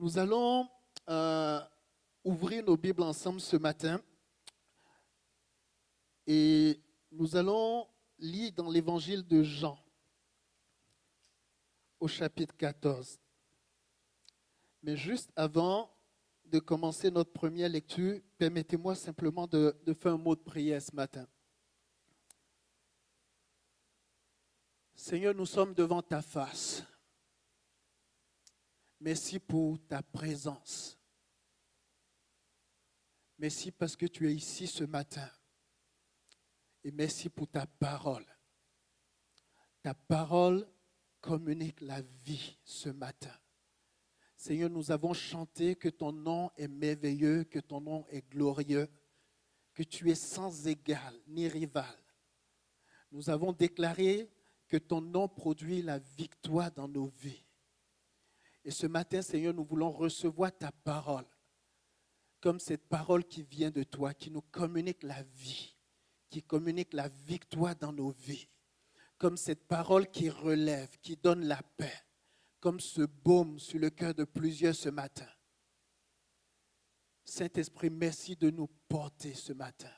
Nous allons ouvrir nos Bibles ensemble ce matin et nous allons lire dans l'évangile de Jean au chapitre 14. Mais juste avant de commencer notre première lecture, permettez-moi simplement de faire un mot de prière ce matin. Seigneur, nous sommes devant ta face. Merci pour ta présence. Merci parce que tu es ici ce matin. Et merci pour ta parole. Ta parole communique la vie ce matin. Seigneur, nous avons chanté que ton nom est merveilleux, que ton nom est glorieux, que tu es sans égal ni rival. Nous avons déclaré que ton nom produit la victoire dans nos vies. Et ce matin, Seigneur, nous voulons recevoir ta parole, comme cette parole qui vient de toi, qui nous communique la vie, qui communique la victoire dans nos vies, comme cette parole qui relève, qui donne la paix, comme ce baume sur le cœur de plusieurs ce matin. Saint-Esprit, merci de nous porter ce matin.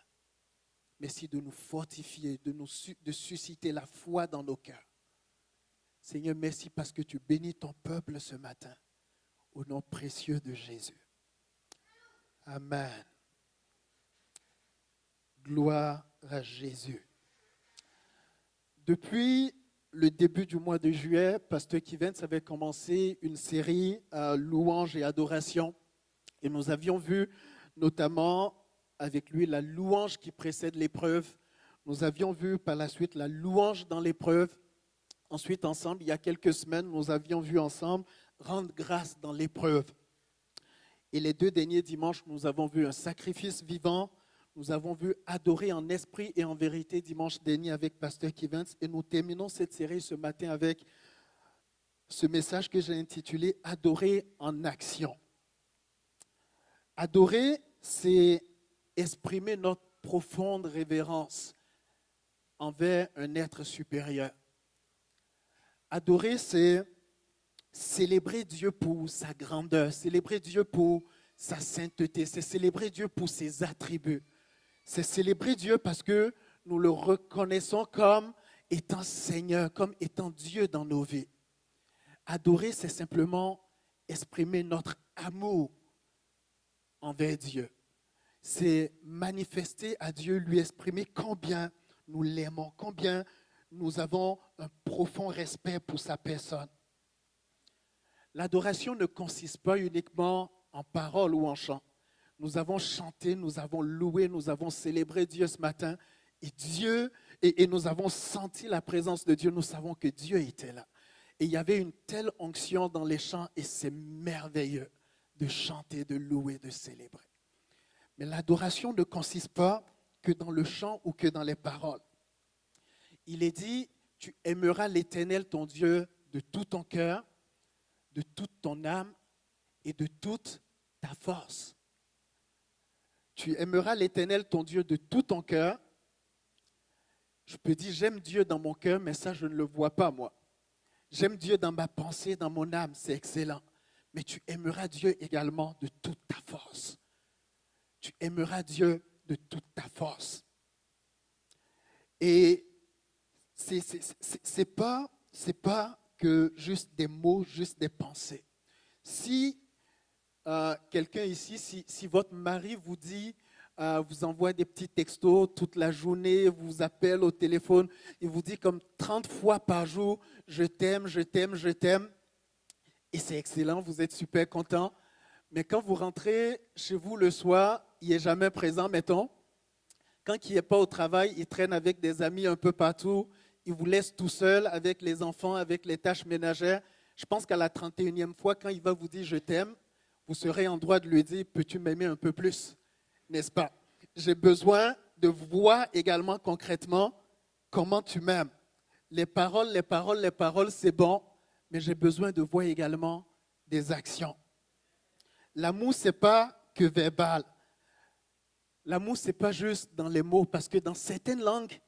Merci de nous fortifier, de susciter la foi dans nos cœurs. Seigneur, merci parce que tu bénis ton peuple ce matin, au nom précieux de Jésus. Amen. Gloire à Jésus. Depuis le début du mois de juillet, Pasteur Kivens avait commencé une série louanges et adoration. Et nous avions vu notamment avec lui la louange qui précède l'épreuve. Nous avions vu par la suite la louange dans l'épreuve. Ensuite, ensemble, il y a quelques semaines, nous avions vu ensemble rendre grâce dans l'épreuve. Et les 2 derniers dimanches, nous avons vu un sacrifice vivant. Nous avons vu adorer en esprit et en vérité dimanche dernier avec Pasteur Kivens. Et nous terminons cette série ce matin avec ce message que j'ai intitulé « Adorer en action ». Adorer, c'est exprimer notre profonde révérence envers un être supérieur. Adorer, c'est célébrer Dieu pour sa grandeur, célébrer Dieu pour sa sainteté, c'est célébrer Dieu pour ses attributs. C'est célébrer Dieu parce que nous le reconnaissons comme étant Seigneur, comme étant Dieu dans nos vies. Adorer, c'est simplement exprimer notre amour envers Dieu. C'est manifester à Dieu, lui exprimer combien nous l'aimons, combien nous avons un profond respect pour sa personne. L'adoration ne consiste pas uniquement en paroles ou en chant. Nous avons chanté, nous avons loué, nous avons célébré Dieu ce matin. Et nous avons senti la présence de Dieu. Nous savons que Dieu était là. Et il y avait une telle onction dans les chants et c'est merveilleux de chanter, de louer, de célébrer. Mais l'adoration ne consiste pas que dans le chant ou que dans les paroles. Il est dit, tu aimeras l'Éternel, ton Dieu, de tout ton cœur, de toute ton âme et de toute ta force. Tu aimeras l'Éternel, ton Dieu, de tout ton cœur. Je peux dire, j'aime Dieu dans mon cœur, mais ça, je ne le vois pas, moi. J'aime Dieu dans ma pensée, dans mon âme, c'est excellent. Mais tu aimeras Dieu également de toute ta force. Tu aimeras Dieu de toute ta force. Et c'est pas que juste des mots, juste des pensées. Si quelqu'un ici, si votre mari vous dit, vous envoie des petits textos toute la journée, vous appelle au téléphone, il vous dit comme 30 fois par jour, je t'aime, je t'aime, je t'aime. Et c'est excellent, vous êtes super content. Mais quand vous rentrez chez vous le soir, il n'est jamais présent, mettons. Quand il n'est pas au travail, il traîne avec des amis un peu partout. Il vous laisse tout seul avec les enfants, avec les tâches ménagères. Je pense qu'à la 31e fois, quand il va vous dire « je t'aime », vous serez en droit de lui dire « peux-tu m'aimer un peu plus ?» N'est-ce pas? J'ai besoin de voir également concrètement comment tu m'aimes. Les paroles, c'est bon, mais j'ai besoin de voir également des actions. L'amour, ce n'est pas que verbal. L'amour, ce n'est pas juste dans les mots, parce que dans certaines langues,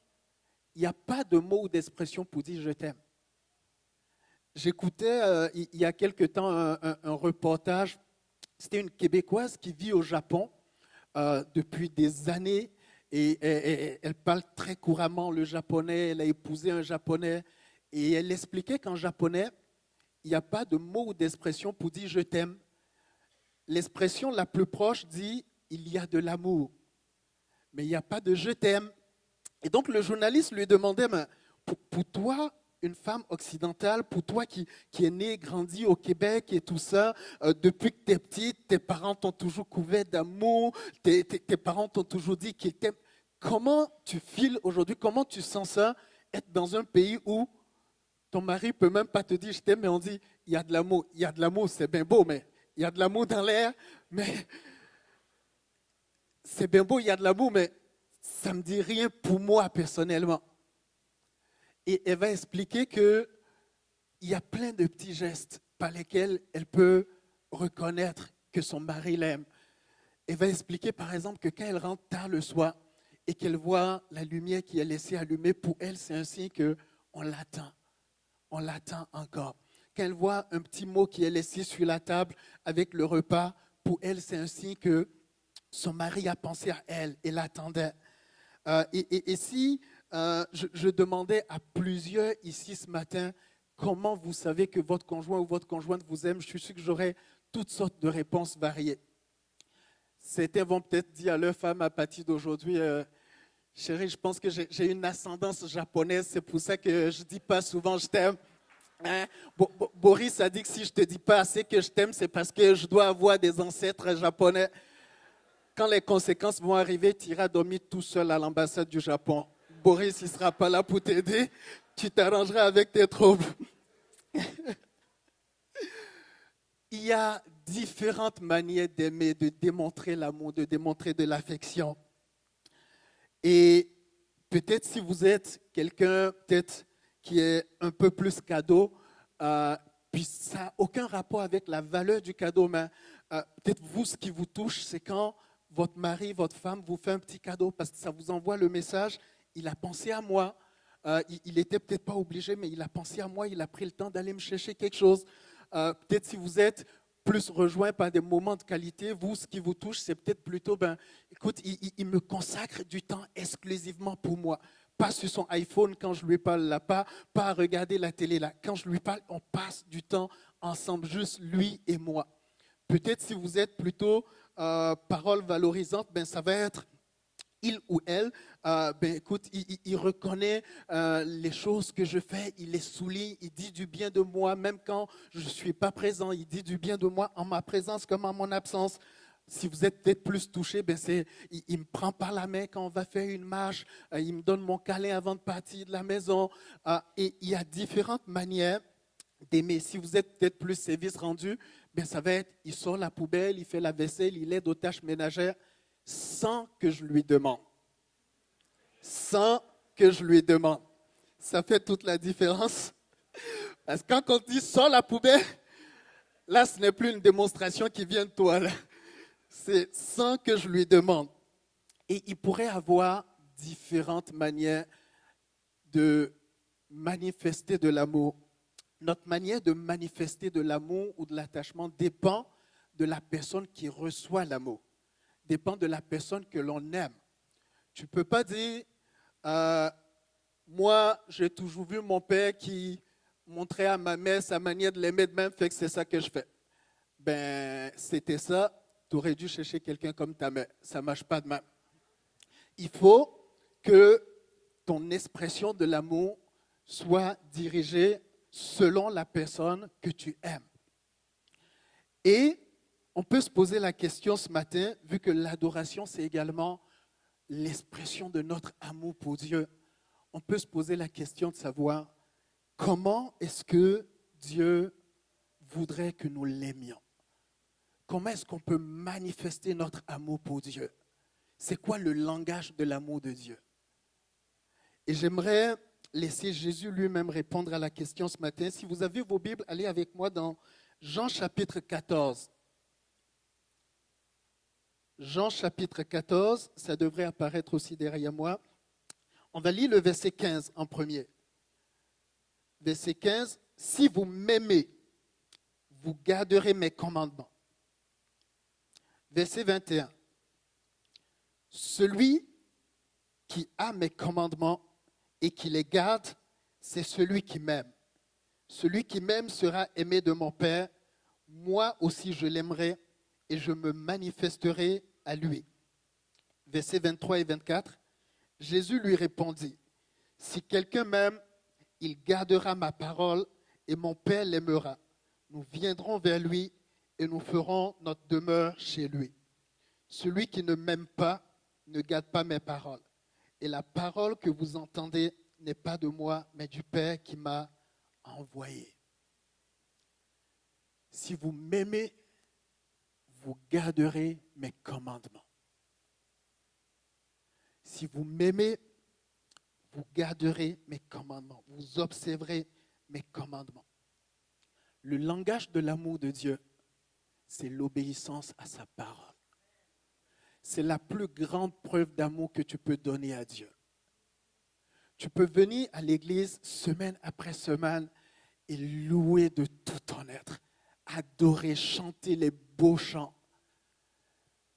il n'y a pas de mots ou d'expression pour dire « je t'aime ». J'écoutais il y a quelque temps un reportage. C'était une Québécoise qui vit au Japon depuis des années et elle parle très couramment le japonais. Elle a épousé un japonais et elle expliquait qu'en japonais, il n'y a pas de mot ou d'expression pour dire je t'aime. L'expression la plus proche dit il y a de l'amour, mais il n'y a pas de je t'aime. Et donc le journaliste lui demandait, mais pour toi, une femme occidentale, pour toi qui est née, grandie au Québec et tout ça, depuis que tu es petite, tes parents t'ont toujours couvert d'amour, tes parents t'ont toujours dit qu'ils t'aiment. Comment tu files aujourd'hui, comment tu sens ça, être dans un pays où ton mari ne peut même pas te dire je t'aime, mais on dit il y a de l'amour. Il y a de l'amour, c'est bien beau, mais il y a de l'amour dans l'air, mais c'est bien beau, il y a de l'amour, mais ça ne me dit rien pour moi personnellement. Et elle va expliquer qu'il y a plein de petits gestes par lesquels elle peut reconnaître que son mari l'aime. Elle va expliquer par exemple que quand elle rentre tard le soir et qu'elle voit la lumière qui est laissée allumée, pour elle c'est un signe qu'on l'attend. On l'attend encore. Quand elle voit un petit mot qui est laissé sur la table avec le repas, pour elle c'est un signe que son mari a pensé à elle et l'attendait. Et si je demandais à plusieurs ici ce matin comment vous savez que votre conjoint ou votre conjointe vous aime, je suis sûr que j'aurais toutes sortes de réponses variées. Certains vont peut-être dire à leur femme à partir d'aujourd'hui, chérie, je pense que j'ai une ascendance japonaise, c'est pour ça que je ne dis pas souvent je t'aime. Hein? Boris a dit que si je ne te dis pas assez que je t'aime, c'est parce que je dois avoir des ancêtres japonais. Quand les conséquences vont arriver, tu iras dormir tout seul à l'ambassade du Japon. Boris, il ne sera pas là pour t'aider. Tu t'arrangeras avec tes troubles. Il y a différentes manières d'aimer, de démontrer l'amour, de démontrer de l'affection. Et peut-être si vous êtes quelqu'un peut-être qui est un peu plus cadeau, puis ça n'a aucun rapport avec la valeur du cadeau, mais peut-être vous, ce qui vous touche, c'est quand votre mari, votre femme vous fait un petit cadeau parce que ça vous envoie le message, il a pensé à moi, il n'était peut-être pas obligé, mais il a pensé à moi, il a pris le temps d'aller me chercher quelque chose. Peut-être si vous êtes plus rejoint par des moments de qualité, vous, ce qui vous touche, c'est peut-être plutôt, écoute, il me consacre du temps exclusivement pour moi. Pas sur son iPhone quand je lui parle là, pas à regarder la télé là. Quand je lui parle, on passe du temps ensemble, juste lui et moi. Peut-être si vous êtes plutôt parole valorisante, ça va être il ou elle, écoute, il reconnaît les choses que je fais, il les souligne, il dit du bien de moi, même quand je ne suis pas présent, il dit du bien de moi en ma présence comme en mon absence. Si vous êtes peut-être plus touché, il me prend par la main quand on va faire une marche, il me donne mon câlin avant de partir de la maison. Et il y a différentes manières d'aimer. Si vous êtes peut-être plus service rendu, ça va être, il sort la poubelle, il fait la vaisselle, il aide aux tâches ménagères sans que je lui demande. Sans que je lui demande. Ça fait toute la différence. Parce que quand on dit sors la poubelle, là, ce n'est plus une démonstration qui vient de toi. Là. C'est sans que je lui demande. Et il pourrait avoir différentes manières de manifester de l'amour. Notre manière de manifester de l'amour ou de l'attachement dépend de la personne qui reçoit l'amour, dépend de la personne que l'on aime. Tu ne peux pas dire, moi, j'ai toujours vu mon père qui montrait à ma mère sa manière de l'aimer de même, fait que c'est ça que je fais. C'était ça, tu aurais dû chercher quelqu'un comme ta mère. Ça ne marche pas de même. Il faut que ton expression de l'amour soit dirigée selon la personne que tu aimes. Et on peut se poser la question ce matin, vu que l'adoration, c'est également l'expression de notre amour pour Dieu. On peut se poser la question de savoir comment est-ce que Dieu voudrait que nous l'aimions? Comment est-ce qu'on peut manifester notre amour pour Dieu? C'est quoi le langage de l'amour de Dieu? Et j'aimerais laisser Jésus lui-même répondre à la question ce matin. Si vous avez vos Bibles, allez avec moi dans Jean chapitre 14. Jean chapitre 14, ça devrait apparaître aussi derrière moi. On va lire le verset 15 en premier. Verset 15, si vous m'aimez, vous garderez mes commandements. Verset 21. Celui qui a mes commandements et qui les garde, c'est celui qui m'aime. Celui qui m'aime sera aimé de mon Père. Moi aussi je l'aimerai et je me manifesterai à lui. Versets 23 et 24. Jésus lui répondit, si quelqu'un m'aime, il gardera ma parole et mon Père l'aimera. Nous viendrons vers lui et nous ferons notre demeure chez lui. Celui qui ne m'aime pas ne garde pas mes paroles. Et la parole que vous entendez n'est pas de moi, mais du Père qui m'a envoyé. Si vous m'aimez, vous garderez mes commandements. Si vous m'aimez, vous garderez mes commandements. Vous observerez mes commandements. Le langage de l'amour de Dieu, c'est l'obéissance à sa parole. C'est la plus grande preuve d'amour que tu peux donner à Dieu. Tu peux venir à l'église semaine après semaine et louer de tout ton être, adorer, chanter les beaux chants.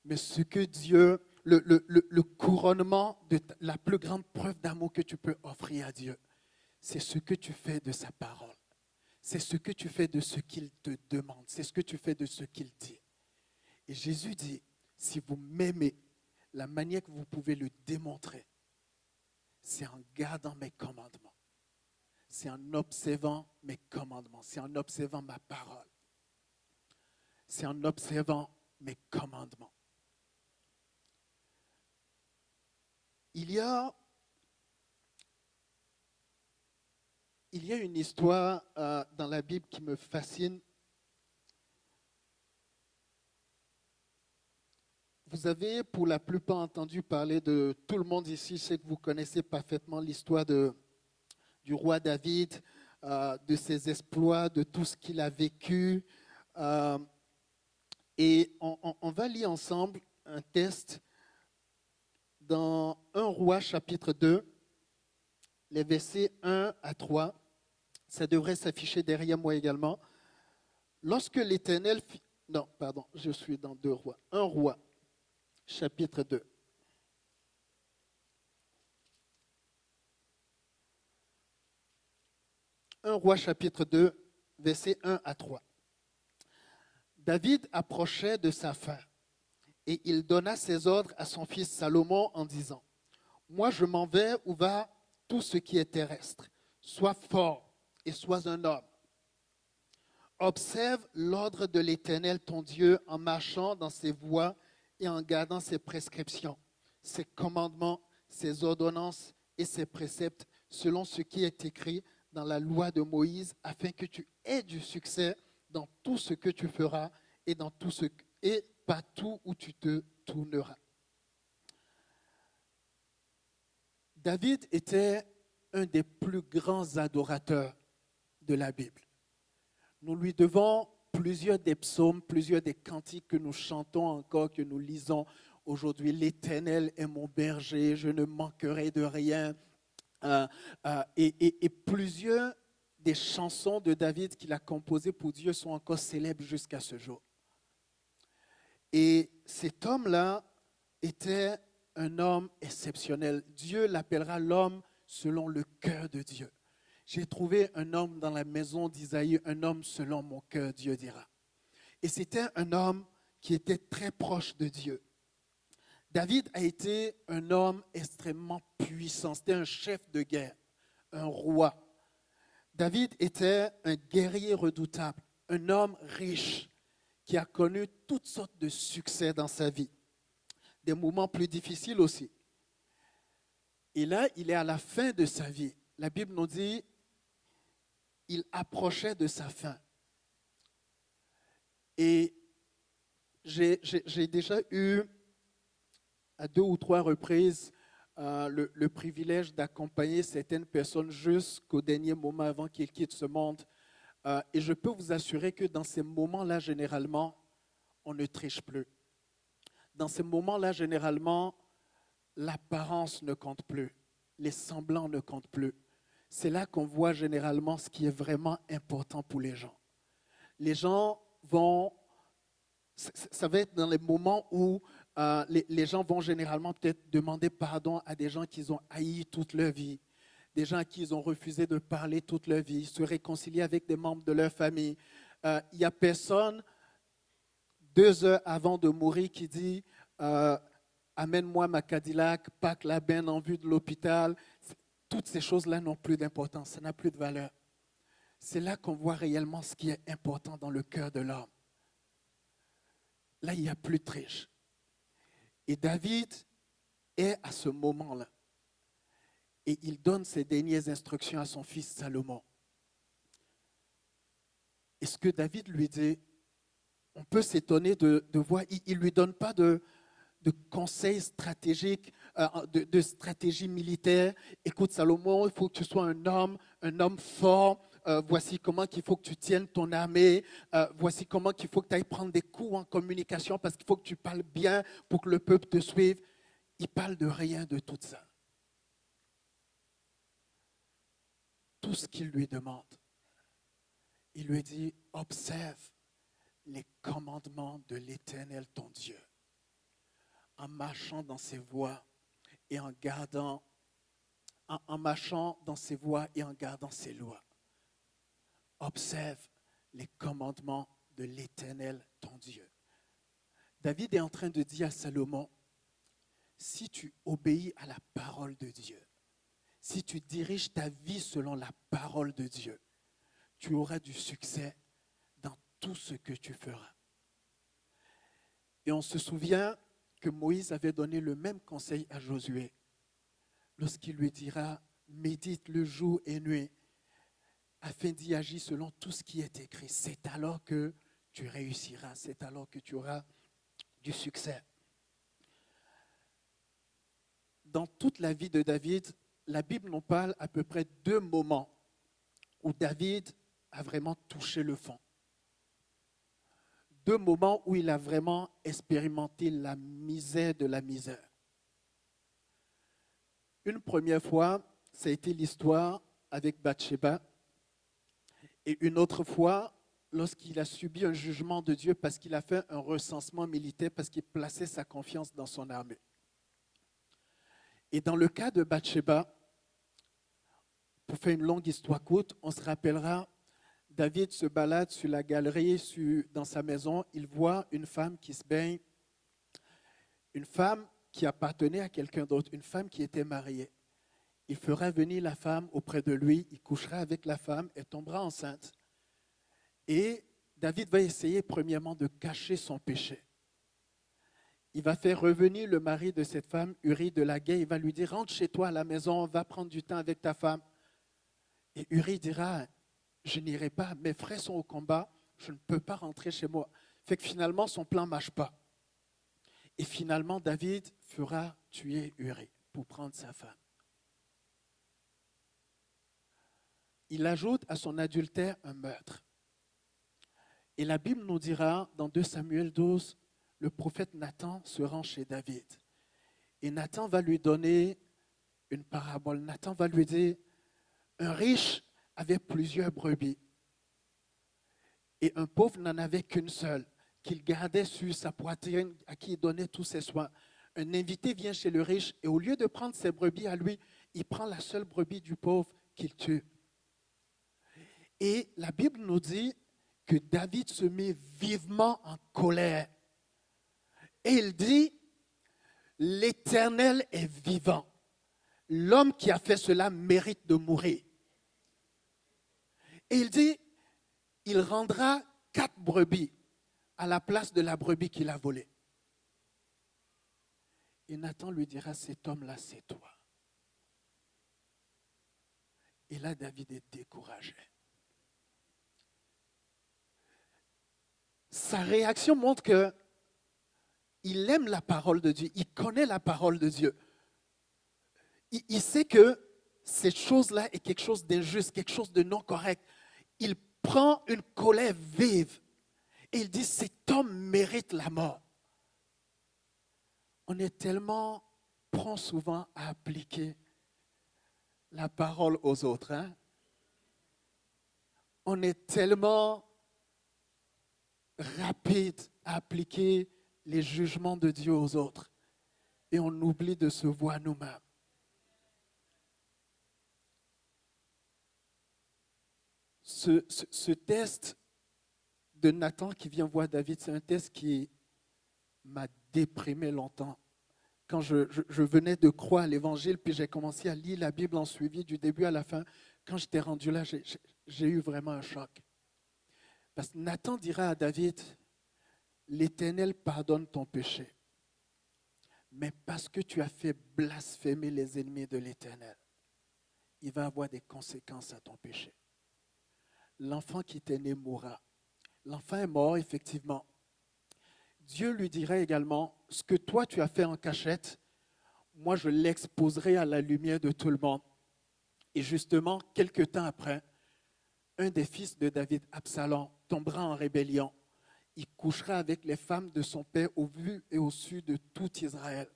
Mais ce que Dieu, le couronnement de la plus grande preuve d'amour que tu peux offrir à Dieu, c'est ce que tu fais de sa parole. C'est ce que tu fais de ce qu'il te demande. C'est ce que tu fais de ce qu'il dit. Et Jésus dit, si vous m'aimez, la manière que vous pouvez le démontrer, c'est en gardant mes commandements. C'est en observant mes commandements. C'est en observant ma parole. C'est en observant mes commandements. Il y a une histoire dans la Bible qui me fascine. Vous avez pour la plupart entendu parler de tout le monde ici. Je sais que vous connaissez parfaitement l'histoire du roi David, de ses exploits, de tout ce qu'il a vécu. Et on va lire ensemble un texte dans 1 Roi chapitre 2, les versets 1 à 3. Ça devrait s'afficher derrière moi également. Lorsque l'Éternel... Non, pardon, je suis dans 2 Rois. 1 Roi chapitre 2. Un Roi chapitre 2, versets 1 à 3. David approchait de sa fin et il donna ses ordres à son fils Salomon en disant, « Moi je m'en vais où va tout ce qui est terrestre. Sois fort et sois un homme. Observe l'ordre de l'Éternel ton Dieu en marchant dans ses voies et en gardant ses prescriptions, ses commandements, ses ordonnances et ses préceptes, selon ce qui est écrit dans la loi de Moïse, afin que tu aies du succès dans tout ce que tu feras et partout où tu te tourneras. » David était un des plus grands adorateurs de la Bible. Nous lui devons plusieurs des psaumes, plusieurs des cantiques que nous chantons encore, que nous lisons aujourd'hui. « L'Éternel est mon berger, je ne manquerai de rien. » Et plusieurs des chansons de David qu'il a composées pour Dieu sont encore célèbres jusqu'à ce jour. Et cet homme-là était un homme exceptionnel. Dieu l'appellera l'homme selon le cœur de Dieu. J'ai trouvé un homme dans la maison d'Isaïe, un homme selon mon cœur, Dieu dira. Et c'était un homme qui était très proche de Dieu. David a été un homme extrêmement puissant. C'était un chef de guerre, un roi. David était un guerrier redoutable, un homme riche qui a connu toutes sortes de succès dans sa vie. Des moments plus difficiles aussi. Et là, il est à la fin de sa vie. La Bible nous dit, il approchait de sa fin. Et j'ai déjà eu à 2 ou 3 reprises le privilège d'accompagner certaines personnes jusqu'au dernier moment avant qu'ils quittent ce monde. Et je peux vous assurer que dans ces moments-là, généralement, on ne triche plus. Dans ces moments-là, généralement, l'apparence ne compte plus. Les semblants ne comptent plus. c'est là qu'on voit généralement ce qui est vraiment important pour les gens. Les gens vont, ça va être dans les moments où les gens vont généralement peut-être demander pardon à des gens qu'ils ont haïs toute leur vie, des gens à qui ils ont refusé de parler toute leur vie, se réconcilier avec des membres de leur famille. Il n'y a personne, 2 heures avant de mourir, qui dit amène-moi ma Cadillac, pack la benne en vue de l'hôpital. Toutes ces choses-là n'ont plus d'importance, ça n'a plus de valeur. C'est là qu'on voit réellement ce qui est important dans le cœur de l'homme. Là, il n'y a plus de triche. Et David est à ce moment-là. Et il donne ses dernières instructions à son fils Salomon. Et ce que David lui dit, on peut s'étonner de voir, il ne lui donne pas de conseils stratégiques, de stratégie militaire. Écoute Salomon, il faut que tu sois un homme fort. Voici comment il faut que tu tiennes ton armée. Voici comment il faut que tu ailles prendre des coups en communication parce qu'il faut que tu parles bien pour que le peuple te suive. Il parle de rien de tout ça. Tout ce qu'il lui demande, il lui dit, observe les commandements de l'Éternel ton Dieu, en marchant dans ses voies et en marchant dans ses voies et en gardant ses lois. Observe les commandements de l'Éternel ton Dieu. David est en train de dire à Salomon, si tu obéis à la parole de Dieu, si tu diriges ta vie selon la parole de Dieu, tu auras du succès dans tout ce que tu feras. Et on se souvient que Moïse avait donné le même conseil à Josué lorsqu'il lui dira, médite le jour et nuit afin d'y agir selon tout ce qui est écrit. C'est alors que tu réussiras, c'est alors que tu auras du succès. Dans toute la vie de David, la Bible nous parle à peu près 2 moments où David a vraiment touché le fond. 2 moments où il a vraiment expérimenté la misère de la misère. Une première fois, ça a été l'histoire avec Bathsheba. Et une autre fois, lorsqu'il a subi un jugement de Dieu parce qu'il a fait un recensement militaire, parce qu'il plaçait sa confiance dans son armée. Et dans le cas de Bathsheba, pour faire une longue histoire courte, on se rappellera, David se balade sur la galerie, dans sa maison, il voit une femme qui se baigne, une femme qui appartenait à quelqu'un d'autre, une femme qui était mariée. Il fera venir la femme auprès de lui, il couchera avec la femme, elle tombera enceinte. Et David va essayer premièrement de cacher son péché. Il va faire revenir le mari de cette femme, Uri de la Guet, il va lui dire, rentre chez toi à la maison, va prendre du temps avec ta femme. Et Uri dira, je n'irai pas, mes frères sont au combat, je ne peux pas rentrer chez moi. Fait que finalement, son plan ne marche pas. Et finalement, David fera tuer Uri pour prendre sa femme. Il ajoute à son adultère un meurtre. Et la Bible nous dira, dans 2 Samuel 12, le prophète Nathan se rend chez David. Et Nathan va lui donner une parabole. Nathan va lui dire, un riche avait plusieurs brebis. Et un pauvre n'en avait qu'une seule, qu'il gardait sur sa poitrine, à qui il donnait tous ses soins. Un invité vient chez le riche et au lieu de prendre ses brebis à lui, il prend la seule brebis du pauvre qu'il tue. Et la Bible nous dit que David se met vivement en colère. Et il dit, l'Éternel est vivant. L'homme qui a fait cela mérite de mourir. Et il dit, il rendra 4 brebis à la place de la brebis qu'il a volée. Et Nathan lui dira, cet homme-là, c'est toi. Et là, David est découragé. Sa réaction montre qu'il aime la parole de Dieu, il connaît la parole de Dieu. Il sait que cette chose-là est quelque chose d'injuste, quelque chose de non correct. Il prend une colère vive et il dit, cet homme mérite la mort. On est tellement prompt souvent à appliquer la parole aux autres. Hein? On est tellement rapide à appliquer les jugements de Dieu aux autres et on oublie de se voir nous-mêmes. Ce test de Nathan qui vient voir David, c'est un test qui m'a déprimé longtemps. Quand je venais de croire à l'Évangile, puis j'ai commencé à lire la Bible en suivi du début à la fin, quand j'étais rendu là, j'ai eu vraiment un choc. Parce que Nathan dira à David, l'Éternel pardonne ton péché, mais parce que tu as fait blasphémer les ennemis de l'Éternel, il va avoir des conséquences à ton péché. L'enfant qui t'est né mourra. L'enfant est mort, effectivement. Dieu lui dirait également, ce que toi tu as fait en cachette, moi je l'exposerai à la lumière de tout le monde. Et justement, quelque temps après, un des fils de David, Absalom, tombera en rébellion. Il couchera avec les femmes de son père au vu et au su de tout Israël.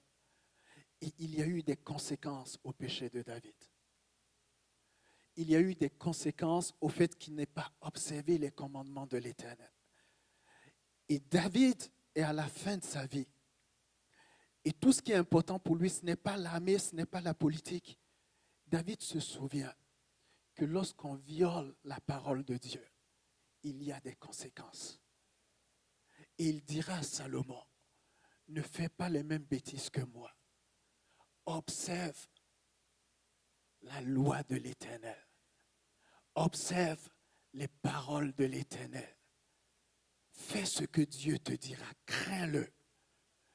Et il y a eu des conséquences au péché de David. Il y a eu des conséquences au fait qu'il n'ait pas observé les commandements de l'Éternel. Et David est à la fin de sa vie. Et tout ce qui est important pour lui, ce n'est pas l'armée, ce n'est pas la politique. David se souvient que lorsqu'on viole la parole de Dieu, il y a des conséquences. Et il dira à Salomon, ne fais pas les mêmes bêtises que moi. Observe la loi de l'Éternel. Observe les paroles de l'Éternel. Fais ce que Dieu te dira. Crains-le.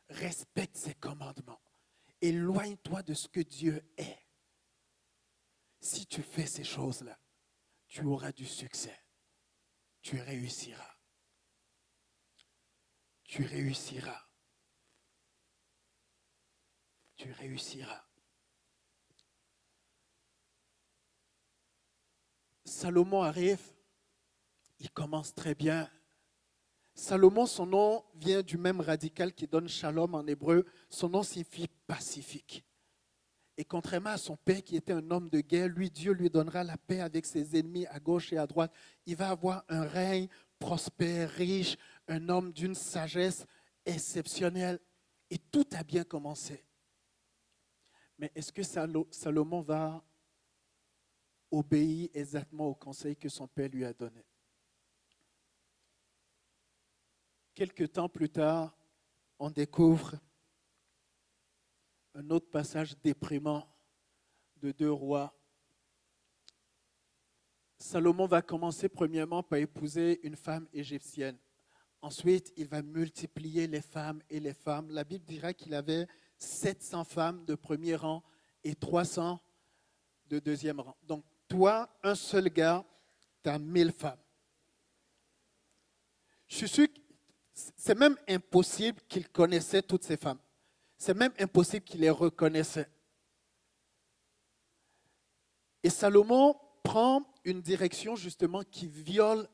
Respecte ses commandements. Éloigne-toi de ce que Dieu est. Si tu fais ces choses-là, tu auras du succès. Tu réussiras. Tu réussiras. Tu réussiras. Salomon arrive, il commence très bien. Salomon, son nom vient du même radical qui donne shalom en hébreu. Son nom signifie pacifique. Et contrairement à son père qui était un homme de guerre, lui, Dieu lui donnera la paix avec ses ennemis à gauche et à droite. Il va avoir un règne prospère, riche, un homme d'une sagesse exceptionnelle. Et tout a bien commencé. Mais est-ce que Salomon va obéir exactement au conseil que son père lui a donné? Quelque temps plus tard, on découvre un autre passage déprimant de 2 Rois. Salomon va commencer premièrement par épouser une femme égyptienne. Ensuite, il va multiplier les femmes et les femmes. La Bible dira qu'il avait 700 femmes de premier rang et 300 de deuxième rang. Donc, toi, un seul gars, tu as 1000 femmes. Je suis sûr que c'est même impossible qu'il connaissait toutes ces femmes. C'est même impossible qu'il les reconnaissait. Et Salomon prend une direction justement qui viole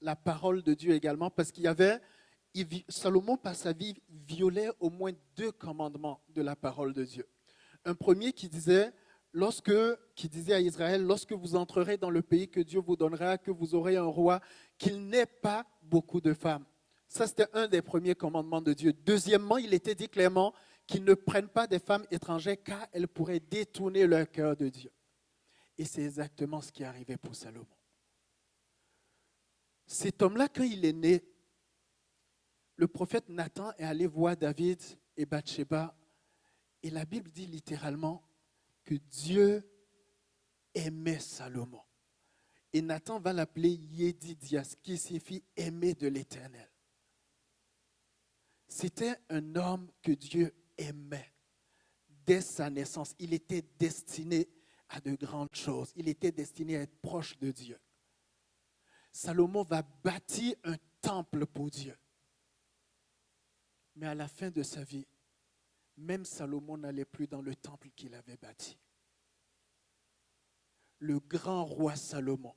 la parole de Dieu également, parce Salomon par sa vie violait au moins 2 commandements de la parole de Dieu. Un premier qui disait à Israël, lorsque vous entrerez dans le pays que Dieu vous donnera, que vous aurez un roi, qu'il n'ait pas beaucoup de femmes. Ça, c'était un des premiers commandements de Dieu. Deuxièmement, il était dit clairement qu'ils ne prennent pas des femmes étrangères car elles pourraient détourner leur cœur de Dieu. Et c'est exactement ce qui est arrivé pour Salomon. Cet homme-là, quand il est né, le prophète Nathan est allé voir David et Bathsheba. Et la Bible dit littéralement que Dieu aimait Salomon. Et Nathan va l'appeler Yédidias, qui signifie aimer de l'Éternel. C'était un homme que Dieu aimait dès sa naissance. Il était destiné à de grandes choses. Il était destiné à être proche de Dieu. Salomon va bâtir un temple pour Dieu. Mais à la fin de sa vie, même Salomon n'allait plus dans le temple qu'il avait bâti. Le grand roi Salomon,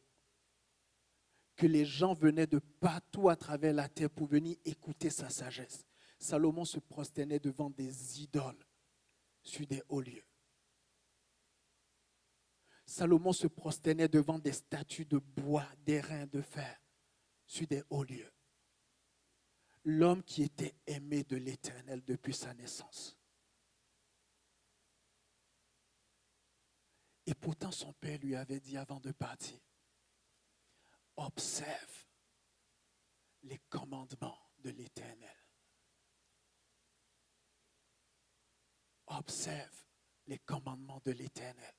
que les gens venaient de partout à travers la terre pour venir écouter sa sagesse. Salomon se prosternait devant des idoles sur des hauts lieux. Salomon se prosternait devant des statues de bois, d'airain, de fer, sur des hauts lieux. L'homme qui était aimé de l'Éternel depuis sa naissance. Et pourtant, son père lui avait dit avant de partir, observe les commandements de l'Éternel. Observe les commandements de l'Éternel.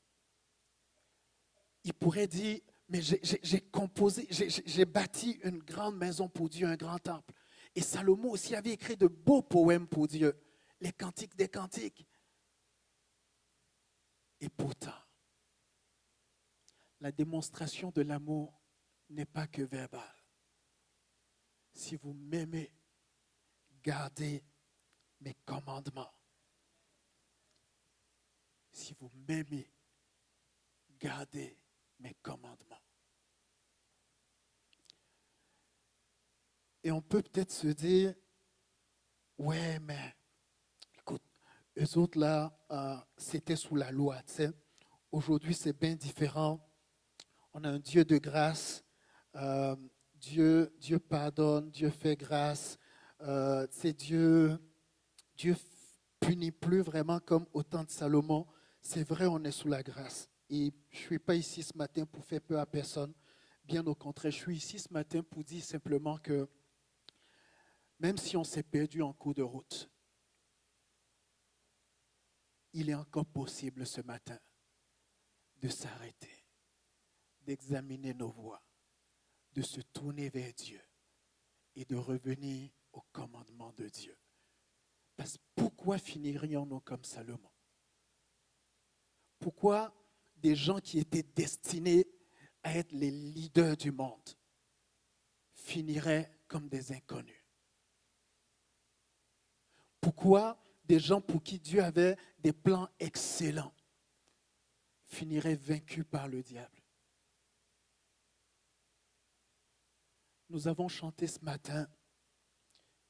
Il pourrait dire, mais j'ai composé, j'ai bâti une grande maison pour Dieu, un grand temple. Et Salomon aussi avait écrit de beaux poèmes pour Dieu, les cantiques des cantiques. Et pourtant, la démonstration de l'amour n'est pas que verbale. Si vous m'aimez, gardez mes commandements. Si vous m'aimez, gardez mes commandements. Et on peut peut-être se dire, ouais, mais écoute, eux autres là, c'était sous la loi, tu sais. Aujourd'hui, c'est bien différent. On a un Dieu de grâce. Dieu pardonne, Dieu fait grâce. Dieu punit plus vraiment comme au temps de Salomon. C'est vrai, on est sous la grâce. Et je ne suis pas ici ce matin pour faire peur à personne. Bien au contraire, je suis ici ce matin pour dire simplement que même si on s'est perdu en cours de route, il est encore possible ce matin de s'arrêter, d'examiner nos voies, de se tourner vers Dieu et de revenir au commandement de Dieu. Parce que pourquoi finirions-nous comme Salomon? Pourquoi des gens qui étaient destinés à être les leaders du monde finiraient comme des inconnus? Pourquoi des gens pour qui Dieu avait des plans excellents finiraient vaincus par le diable? Nous avons chanté ce matin,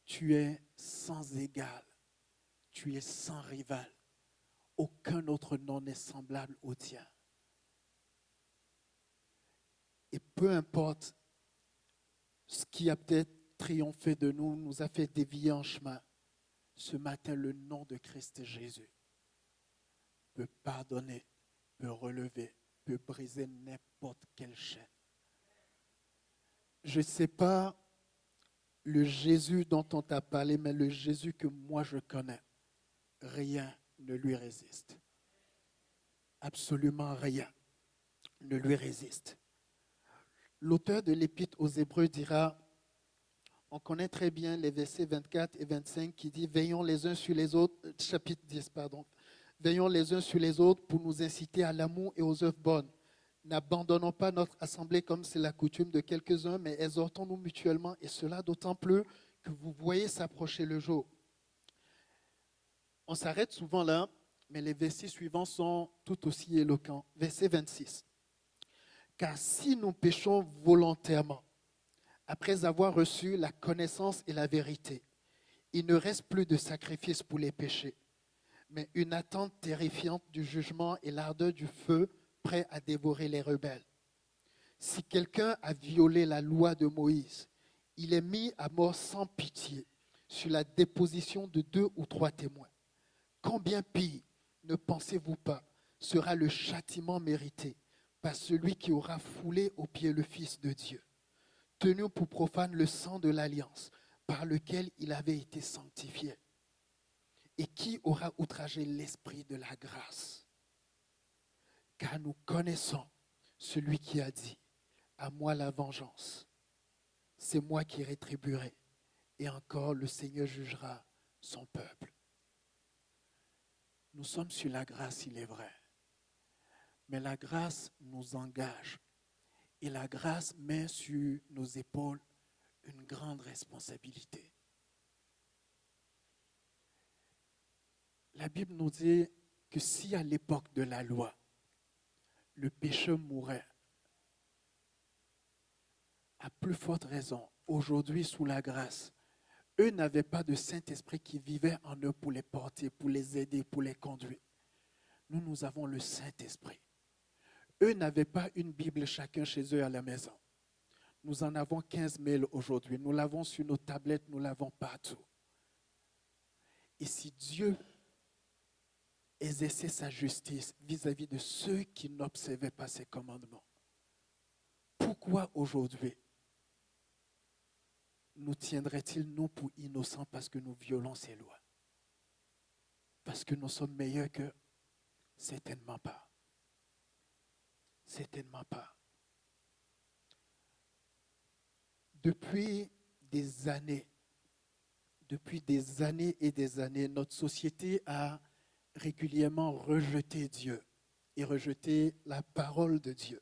tu es sans égal, tu es sans rival. Aucun autre nom n'est semblable au tien. Et peu importe ce qui a peut-être triomphé de nous, nous a fait dévier en chemin, ce matin, le nom de Christ Jésus peut pardonner, peut relever, peut briser n'importe quelle chaîne. Je ne sais pas le Jésus dont on t'a parlé, mais le Jésus que moi je connais, rien ne lui résiste. Absolument rien ne lui résiste. L'auteur de l'Épître aux Hébreux dira, on connaît très bien les versets 24 et 25 qui dit « Veillons les uns sur les autres », chapitre 10, pardon. « Veillons les uns sur les autres pour nous inciter à l'amour et aux œuvres bonnes. N'abandonnons pas notre assemblée comme c'est la coutume de quelques-uns, mais exhortons-nous mutuellement, et cela d'autant plus que vous voyez s'approcher le jour. » On s'arrête souvent là, mais les versets suivants sont tout aussi éloquents. Verset 26. « Car si nous péchons volontairement, après avoir reçu la connaissance et la vérité, il ne reste plus de sacrifice pour les péchés, mais une attente terrifiante du jugement et l'ardeur du feu prêt à dévorer les rebelles. Si quelqu'un a violé la loi de Moïse, il est mis à mort sans pitié sur la déposition de 2 ou 3 témoins. Combien pire, ne pensez-vous pas, sera le châtiment mérité par celui qui aura foulé aux pieds le Fils de Dieu, tenu pour profane le sang de l'alliance par lequel il avait été sanctifié, et qui aura outragé l'esprit de la grâce. Car nous connaissons celui qui a dit, à moi la vengeance, c'est moi qui rétribuerai, et encore le Seigneur jugera son peuple. » Nous sommes sur la grâce, il est vrai, mais la grâce nous engage. Et la grâce met sur nos épaules une grande responsabilité. La Bible nous dit que si à l'époque de la loi, le pécheur mourait, à plus forte raison, aujourd'hui sous la grâce, eux n'avaient pas de Saint-Esprit qui vivait en eux pour les porter, pour les aider, pour les conduire. Nous avons le Saint-Esprit. eux n'avaient pas une Bible chacun chez eux à la maison. Nous en avons 15 000 aujourd'hui. Nous l'avons sur nos tablettes, nous l'avons partout. Et si Dieu exerçait sa justice vis-à-vis de ceux qui n'observaient pas ses commandements, pourquoi aujourd'hui nous tiendrait-il, nous, pour innocents parce que nous violons ces lois? Parce que nous sommes meilleurs qu'eux? Certainement pas. Certainement pas. Depuis des années et des années, notre société a régulièrement rejeté Dieu et rejeté la parole de Dieu.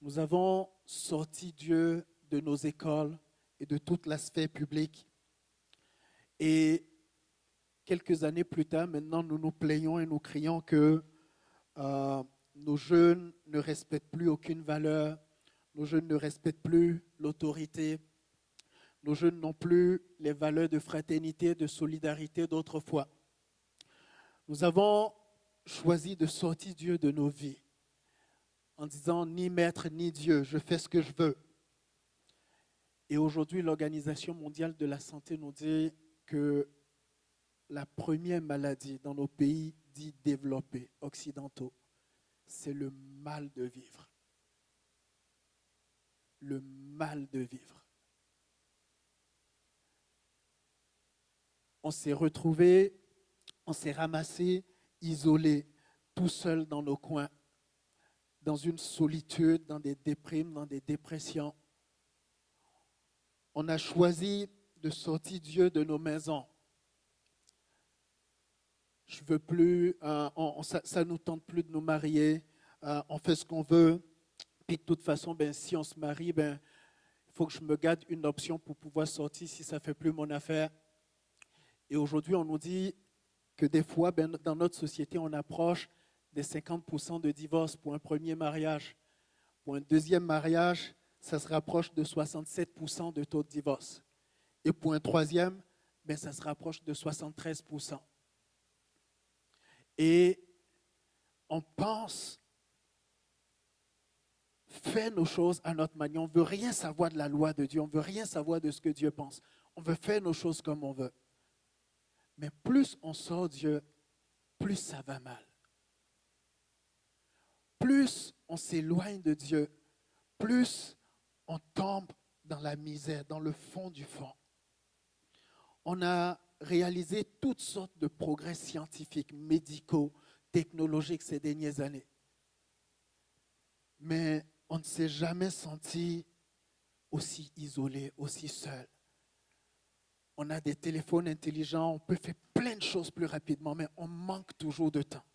Nous avons sorti Dieu de nos écoles et de toute la sphère publique. Et quelques années plus tard, maintenant, nous nous plaignons et nous crions que nos jeunes ne respectent plus aucune valeur, nos jeunes ne respectent plus l'autorité, nos jeunes n'ont plus les valeurs de fraternité, de solidarité d'autrefois. Nous avons choisi de sortir Dieu de nos vies en disant ni maître ni Dieu, je fais ce que je veux. Et aujourd'hui, l'Organisation mondiale de la santé nous dit que la première maladie dans nos pays dits développés, occidentaux, c'est le mal de vivre. Le mal de vivre. On s'est retrouvés, on s'est ramassés, isolés, tout seuls dans nos coins, dans une solitude, dans des déprimes, dans des dépressions. On a choisi de sortir Dieu de nos maisons. Je veux plus, ça nous tente plus de nous marier, on fait ce qu'on veut. Puis de toute façon, si on se marie, il faut que je me garde une option pour pouvoir sortir si ça ne fait plus mon affaire. Et aujourd'hui, on nous dit que des fois, dans notre société, on approche des 50% de divorce pour un premier mariage. Pour un deuxième mariage, ça se rapproche de 67% de taux de divorce. Et pour un troisième, ça se rapproche de 73%. Et on pense faire nos choses à notre manière. On ne veut rien savoir de la loi de Dieu. On ne veut rien savoir de ce que Dieu pense. On veut faire nos choses comme on veut. Mais plus on sort Dieu, plus ça va mal. Plus on s'éloigne de Dieu, plus on tombe dans la misère, dans le fond du fond. On a réalisé toutes sortes de progrès scientifiques, médicaux, technologiques ces dernières années. Mais on ne s'est jamais senti aussi isolé, aussi seul. On a des téléphones intelligents, on peut faire plein de choses plus rapidement, mais on manque toujours de temps.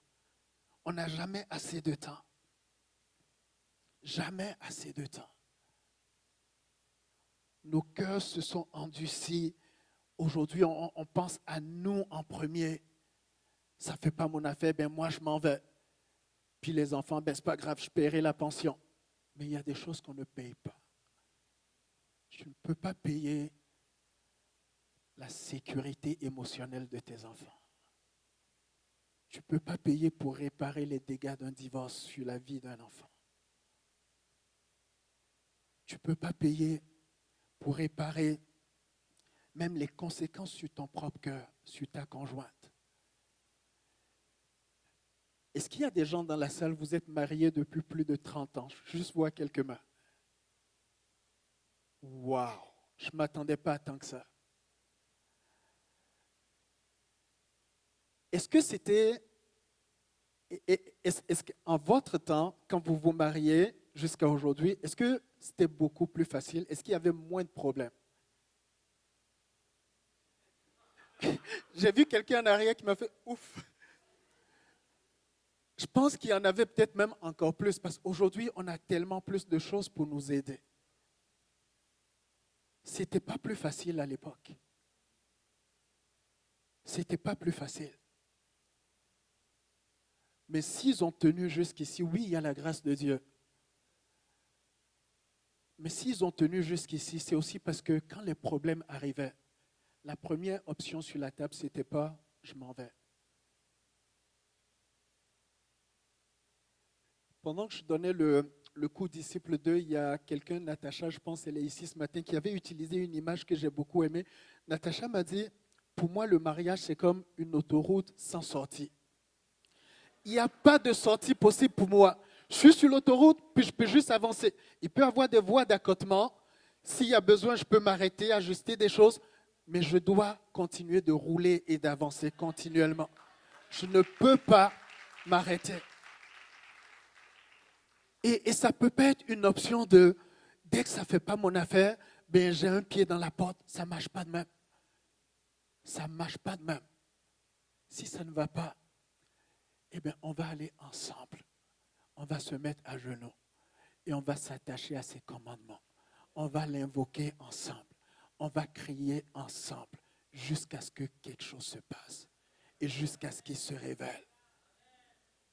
On n'a jamais assez de temps. Jamais assez de temps. Nos cœurs se sont endurcis. Aujourd'hui, on pense à nous en premier. Ça ne fait pas mon affaire, moi je m'en vais. Puis les enfants, c'est pas grave, je paierai la pension. Mais il y a des choses qu'on ne paye pas. Tu ne peux pas payer la sécurité émotionnelle de tes enfants. Tu ne peux pas payer pour réparer les dégâts d'un divorce sur la vie d'un enfant. Tu ne peux pas payer pour réparer même les conséquences sur ton propre cœur, sur ta conjointe. Est-ce qu'il y a des gens dans la salle, vous êtes mariés depuis plus de 30 ans? Je juste vois quelques mains. Waouh! Je ne m'attendais pas à tant que ça. Est-ce que c'était, est-ce qu'en votre temps, quand vous vous mariez jusqu'à aujourd'hui, est-ce que c'était beaucoup plus facile? Est-ce qu'il y avait moins de problèmes? J'ai vu quelqu'un en arrière qui m'a fait ouf. Je pense qu'il y en avait peut-être même encore plus parce qu'aujourd'hui, on a tellement plus de choses pour nous aider. Ce n'était pas plus facile à l'époque. Ce n'était pas plus facile. Mais s'ils ont tenu jusqu'ici, oui, il y a la grâce de Dieu. Mais s'ils ont tenu jusqu'ici, c'est aussi parce que quand les problèmes arrivaient, la première option sur la table, ce n'était pas « je m'en vais ». pendant que je donnais le cours Disciple 2, il y a quelqu'un, Natacha, je pense, elle est ici ce matin, qui avait utilisé une image que j'ai beaucoup aimée. Natacha m'a dit, pour moi, le mariage, c'est comme une autoroute sans sortie. Il n'y a pas de sortie possible pour moi. Je suis sur l'autoroute, puis je peux juste avancer. Il peut y avoir des voies d'accotement. S'il y a besoin, je peux m'arrêter, ajuster des choses, mais je dois continuer de rouler et d'avancer continuellement. Je ne peux pas m'arrêter. Et ça ne peut pas être une option de, dès que ça ne fait pas mon affaire, ben j'ai un pied dans la porte, ça ne marche pas de même. Ça ne marche pas de même. Si ça ne va pas, eh bien, on va aller ensemble. On va se mettre à genoux et on va s'attacher à ses commandements. On va l'invoquer ensemble. On va crier ensemble jusqu'à ce que quelque chose se passe et jusqu'à ce qu'il se révèle.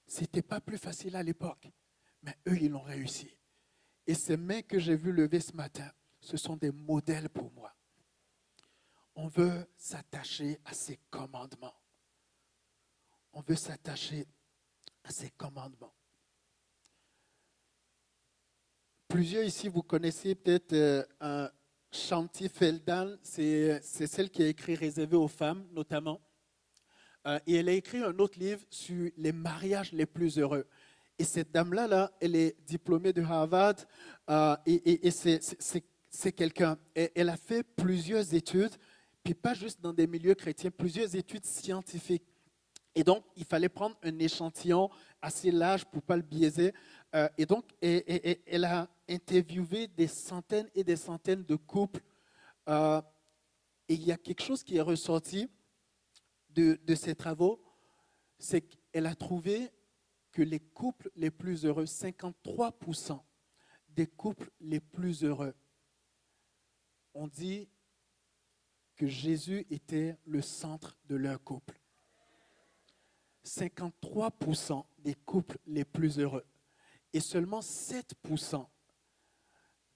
Ce n'était pas plus facile à l'époque, mais eux, ils l'ont réussi. Et ces mains que j'ai vues lever ce matin, ce sont des modèles pour moi. On veut s'attacher à ses commandements. On veut s'attacher à ses commandements. Plusieurs ici, vous connaissez peut-être un Shanti Feldan, c'est celle qui a écrit Réservé aux femmes, notamment. Et elle a écrit un autre livre sur les mariages les plus heureux. Et cette dame-là, elle est diplômée de Harvard et c'est quelqu'un. Elle a fait plusieurs études, puis pas juste dans des milieux chrétiens, plusieurs études scientifiques. Et donc, il fallait prendre un échantillon assez large pour ne pas le biaiser. Et donc, elle a interviewé des centaines et des centaines de couples. Et il y a quelque chose qui est ressorti de ces travaux, c'est qu'elle a trouvé que les couples les plus heureux, 53% des couples les plus heureux, ont dit que Jésus était le centre de leur couple. 53% des couples les plus heureux. Et seulement 7%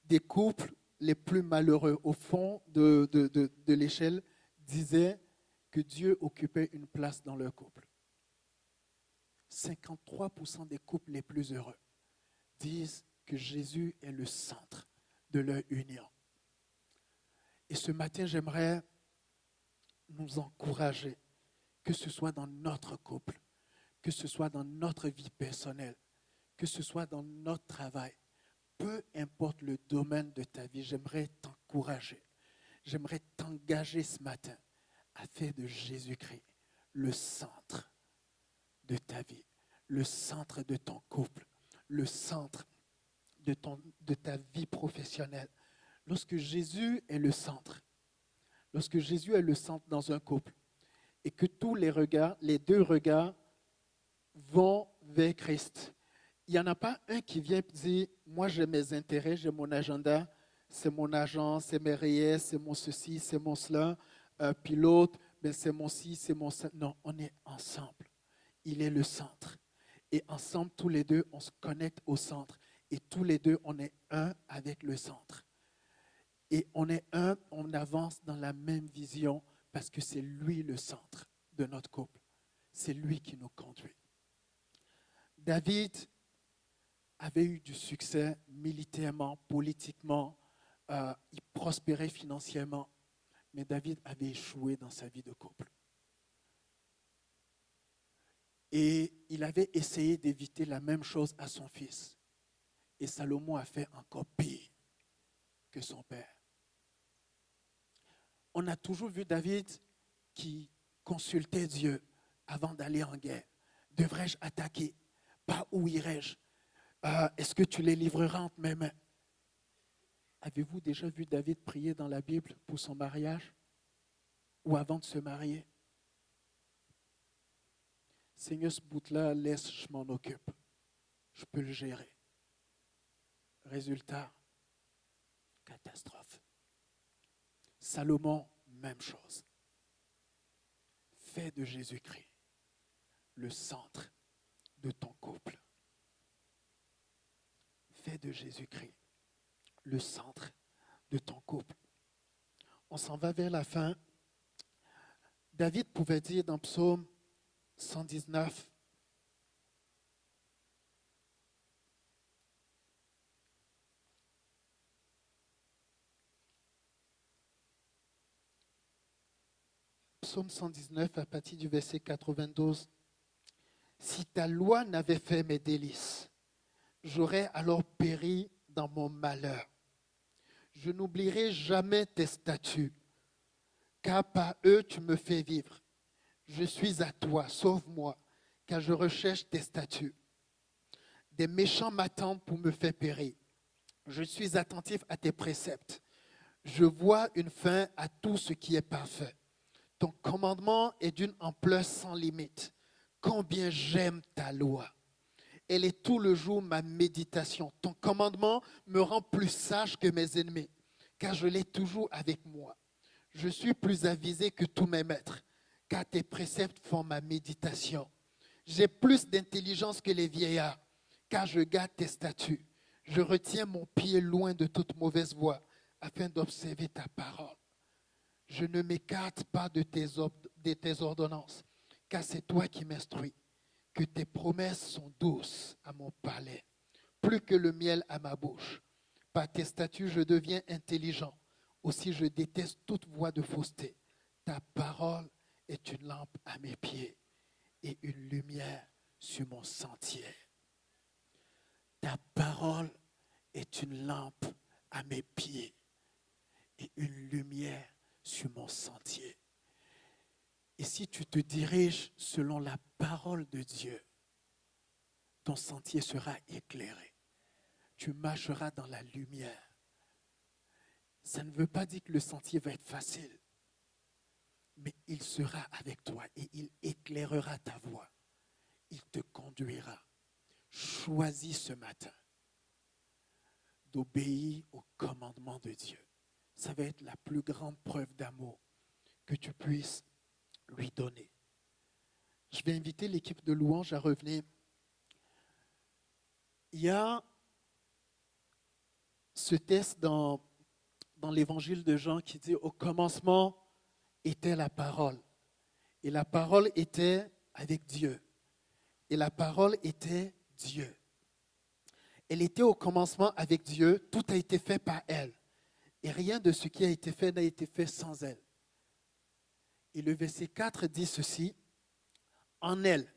des couples les plus malheureux, au fond de l'échelle, disaient que Dieu occupait une place dans leur couple. 53% des couples les plus heureux disent que Jésus est le centre de leur union. Et ce matin, j'aimerais nous encourager, que ce soit dans notre couple, que ce soit dans notre vie personnelle, que ce soit dans notre travail, peu importe le domaine de ta vie, j'aimerais t'encourager, j'aimerais t'engager ce matin à faire de Jésus-Christ le centre de ta vie, le centre de ton couple, le centre de ta vie professionnelle. Lorsque Jésus est le centre dans un couple, et que tous les regards, les deux regards, vont vers Christ, il n'y en a pas un qui vient dire, moi j'ai mes intérêts, j'ai mon agenda, c'est mon agent, c'est mes reyes, c'est mon ceci, c'est mon cela, puis l'autre, ben c'est mon ci, c'est mon ça. Non, on est ensemble. Il est le centre. Et ensemble, tous les deux, on se connecte au centre. Et tous les deux, on est un avec le centre. Et on est un, on avance dans la même vision parce que c'est lui le centre de notre couple. C'est lui qui nous conduit. David avait eu du succès militairement, politiquement, il prospérait financièrement, mais David avait échoué dans sa vie de couple. Et il avait essayé d'éviter la même chose à son fils. Et Salomon a fait encore pire que son père. On a toujours vu David qui consultait Dieu avant d'aller en guerre. Devrais-je attaquer? Par où irai-je? Est-ce que tu les livreras entre mes mains? Avez-vous déjà vu David prier dans la Bible pour son mariage ou avant de se marier? Seigneur, ce bout-là, laisse, je m'en occupe. Je peux le gérer. Résultat, catastrophe. Salomon, même chose. Fais de Jésus-Christ le centre de ton couple. Fais de Jésus-Christ le centre de ton couple. On s'en va vers la fin. David pouvait dire dans Psaume 119, psaume 119 à partir du verset 92. Si ta loi n'avait fait mes délices, j'aurais alors péri dans mon malheur. Je n'oublierai jamais tes statuts, car par eux tu me fais vivre. Je suis à toi, sauve-moi, car je recherche tes statuts. Des méchants m'attendent pour me faire périr. Je suis attentif à tes préceptes. Je vois une fin à tout ce qui est parfait. Ton commandement est d'une ampleur sans limite. Combien j'aime ta loi. Elle est tout le jour ma méditation. Ton commandement me rend plus sage que mes ennemis, car je l'ai toujours avec moi. Je suis plus avisé que tous mes maîtres, car tes préceptes font ma méditation. J'ai plus d'intelligence que les vieillards, car je garde tes statuts. Je retiens mon pied loin de toute mauvaise voie, afin d'observer ta parole. Je ne m'écarte pas de tes ordonnances, car c'est toi qui m'instruis. Que tes promesses sont douces à mon palais, plus que le miel à ma bouche. Par tes statuts, je deviens intelligent. Aussi, je déteste toute voie de fausseté. Ta parole est une lampe à mes pieds et une lumière sur mon sentier. Ta parole est une lampe à mes pieds et une lumière sur mon sentier. Et si tu te diriges selon la parole de Dieu, ton sentier sera éclairé. Tu marcheras dans la lumière. Ça ne veut pas dire que le sentier va être facile, mais il sera avec toi et il éclairera ta voie. Il te conduira. Choisis ce matin d'obéir au commandement de Dieu. Ça va être la plus grande preuve d'amour que tu puisses lui donner. Je vais inviter l'équipe de louange à revenir. Il y a ce texte dans l'évangile de Jean qui dit « Au commencement était la parole. Et la parole était avec Dieu. Et la parole était Dieu. Elle était au commencement avec Dieu. Tout a été fait par elle. Et rien de ce qui a été fait n'a été fait sans elle. » Et le verset 4 dit ceci, « En elle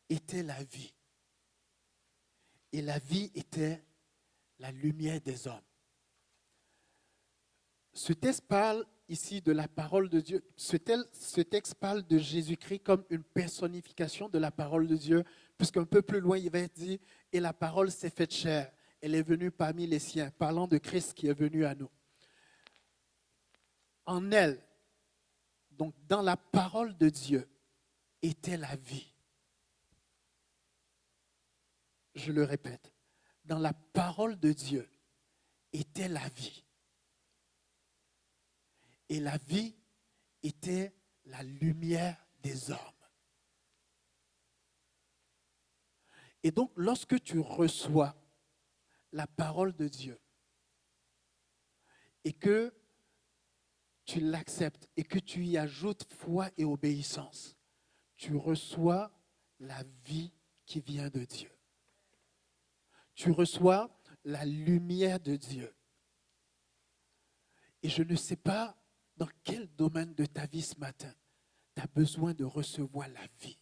était la vie. Et la vie était la lumière des hommes. » Ce texte parle ici de la parole de Dieu. Ce texte parle de Jésus-Christ comme une personnification de la parole de Dieu, puisqu'un peu plus loin, il va être dit, « Et la parole s'est faite chair. Elle est venue parmi les siens. » Parlant de Christ qui est venu à nous. En elle, donc dans la parole de Dieu, était la vie. Je le répète, dans la parole de Dieu était la vie. Et la vie était la lumière des hommes. Et donc, lorsque tu reçois la parole de Dieu et que tu l'acceptes et que tu y ajoutes foi et obéissance, tu reçois la vie qui vient de Dieu. Tu reçois la lumière de Dieu. Et je ne sais pas dans quel domaine de ta vie ce matin tu as besoin de recevoir la vie.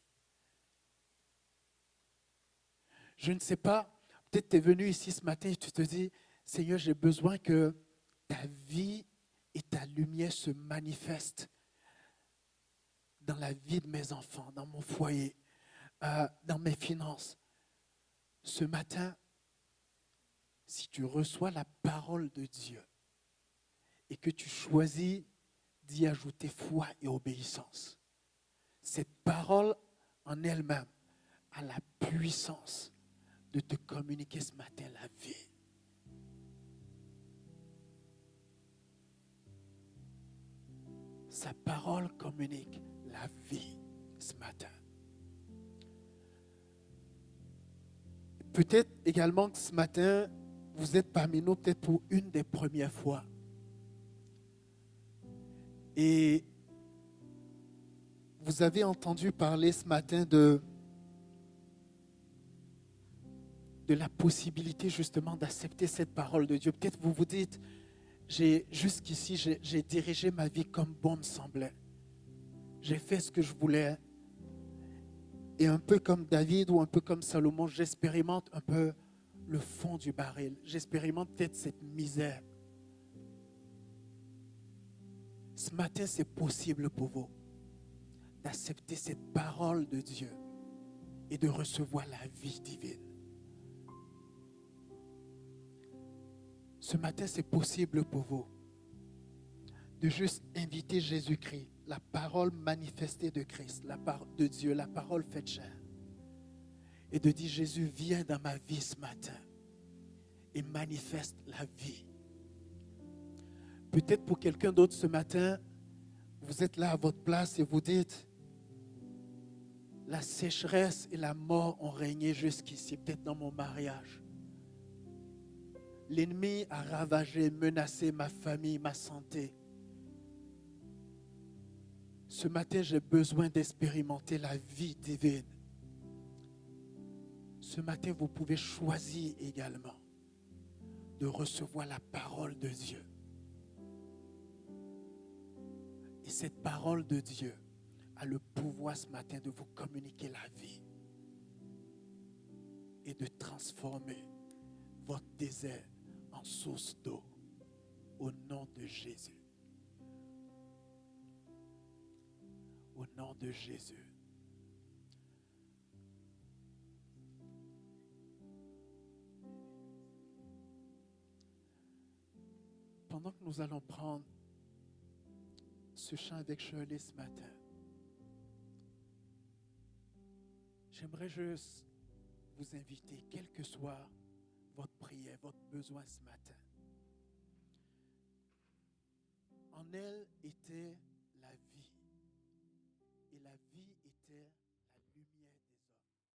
Je ne sais pas, peut-être tu es venu ici ce matin et tu te dis, Seigneur, j'ai besoin que ta vie et ta lumière se manifestent dans la vie de mes enfants, dans mon foyer, dans mes finances. Ce matin, si tu reçois la parole de Dieu et que tu choisis d'y ajouter foi et obéissance, cette parole en elle-même a la puissance de te communiquer ce matin la vie. Sa parole communique la vie ce matin. Peut-être également que ce matin, vous êtes parmi nous peut-être pour une des premières fois. Et vous avez entendu parler ce matin de la possibilité justement d'accepter cette parole de Dieu. Peut-être vous vous dites, jusqu'ici, j'ai dirigé ma vie comme bon me semblait. J'ai fait ce que je voulais. Et un peu comme David ou un peu comme Salomon, j'expérimente un peu le fond du baril. J'expérimente peut-être cette misère. Ce matin, c'est possible pour vous d'accepter cette parole de Dieu et de recevoir la vie divine. Ce matin, c'est possible pour vous de juste inviter Jésus-Christ, la parole manifestée de Christ, la parole de Dieu, la parole faite chair, et de dire, Jésus, viens dans ma vie ce matin et manifeste la vie. Peut-être pour quelqu'un d'autre ce matin, vous êtes là à votre place et vous dites, la sécheresse et la mort ont régné jusqu'ici, peut-être dans mon mariage. L'ennemi a ravagé, menacé ma famille, ma santé. Ce matin, j'ai besoin d'expérimenter la vie divine. Ce matin, vous pouvez choisir également de recevoir la parole de Dieu. Et cette parole de Dieu a le pouvoir ce matin de vous communiquer la vie et de transformer votre désert en source d'eau au nom de Jésus. Au nom de Jésus. Pendant que nous allons prendre ce chant avec Shirley ce matin, j'aimerais juste vous inviter, quelle que soit votre prière, votre besoin ce matin. En elle était la vie, et la vie était